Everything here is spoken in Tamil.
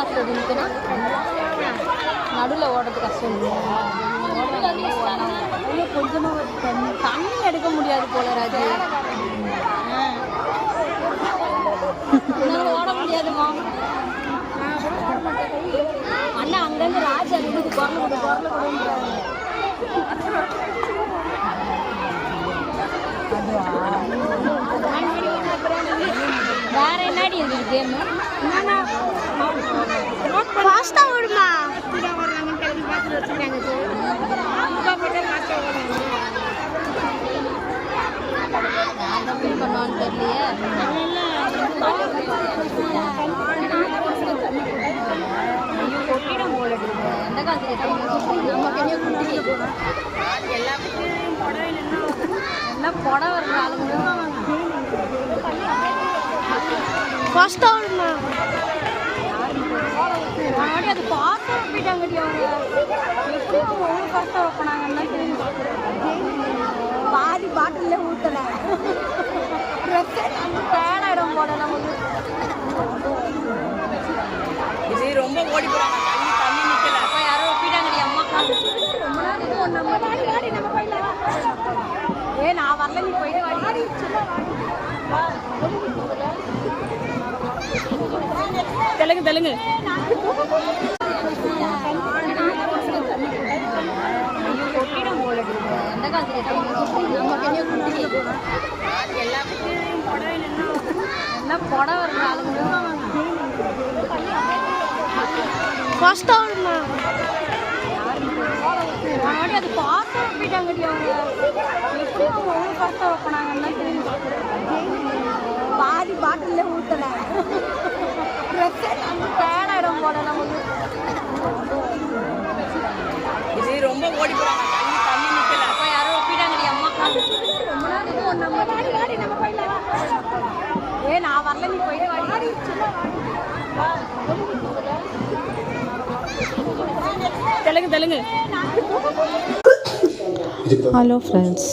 ஓட்டுறதுக்குன்னா நடுவில் ஓடுறது கஷ்டம் இல்லை. கொஞ்சமாக தண்ணி எடுக்க முடியாது போல ராஜு. ஓட முடியாதுமா அண்ணா. அங்கேருந்து ராஜு அதுக்கு குரல் கொடுக்குறாங்க. வேற என்னடி இருக்கு கேம்? ஃபாஸ்டா ஓடுமா? ஸ்பீடா ஓடுறாங்கன்னு கிளம்பி பார்த்து வச்சிருக்காங்க சார். அங்க போட்டு ஃபாஸ்டா ஓடுறாங்க. நான் தான் ஃபீல் பண்ணுவான்னு தெரியலையே. ஐயோ கொட்டிடும் போல இருக்கு. எந்த காலத்துல நம்ம கையை குட்டி எல்லாத்துக்கும் எல்லாம் புடவை வர்ற ஆளுங்க ஃபாஸ்டா ஓடுமா? அது பார்த்து போயிட்டாங்கடி அவங்க. எப்படி அவங்க ஒவ்வொரு ஃபாஸ்ட்டாக வைப்பனாங்கன்னா பாதி பாட்டிலே ஊற்றலை. பேடாயிடும் போட நமக்கு. இது ரொம்ப ஓடி போகிறாங்க. தண்ணி நிற்கல. அப்போ யாரோ ஒப்பிட்டாங்கடி அம்மா. ரொம்ப நேரம் ஒன்று நம்ம வாடி நம்ம போயிடலாம். நான் வரல, நீ போயிட்டு வாடி. தெலுங்கு தெலுங்கு கொட்டிடும் போல இருக்கு. எந்த காலத்துல நம்ம கையை குட்டி எல்லாத்துக்கும் எல்லாம் புடவை வர்ற ஆளுங்க ஃபாஸ்டா ஓடுமா? அது பார்த்து போயிட்டாங்கடி அவங்க. எப்படி அவங்க ஒவ்வொரு ஃபாஸ்ட்டாக வைப்பனாங்கன்னா பாதி பாட்டிலே ஊற்றலை. பேடாயிடும் போட நமக்கு. இது ரொம்ப ஓடி போகிறாங்க. தண்ணி நிற்கல. அப்போ யாரோ ஒப்பிட்டாங்கடி அம்மா. ரொம்ப நேரம் ஒன்று நம்ம வாடி நம்ம போயிடலாம். நான் வரல, நீ போயிட்டு வாடி. தெலுங்கு தெலுங்கு. Hello friends,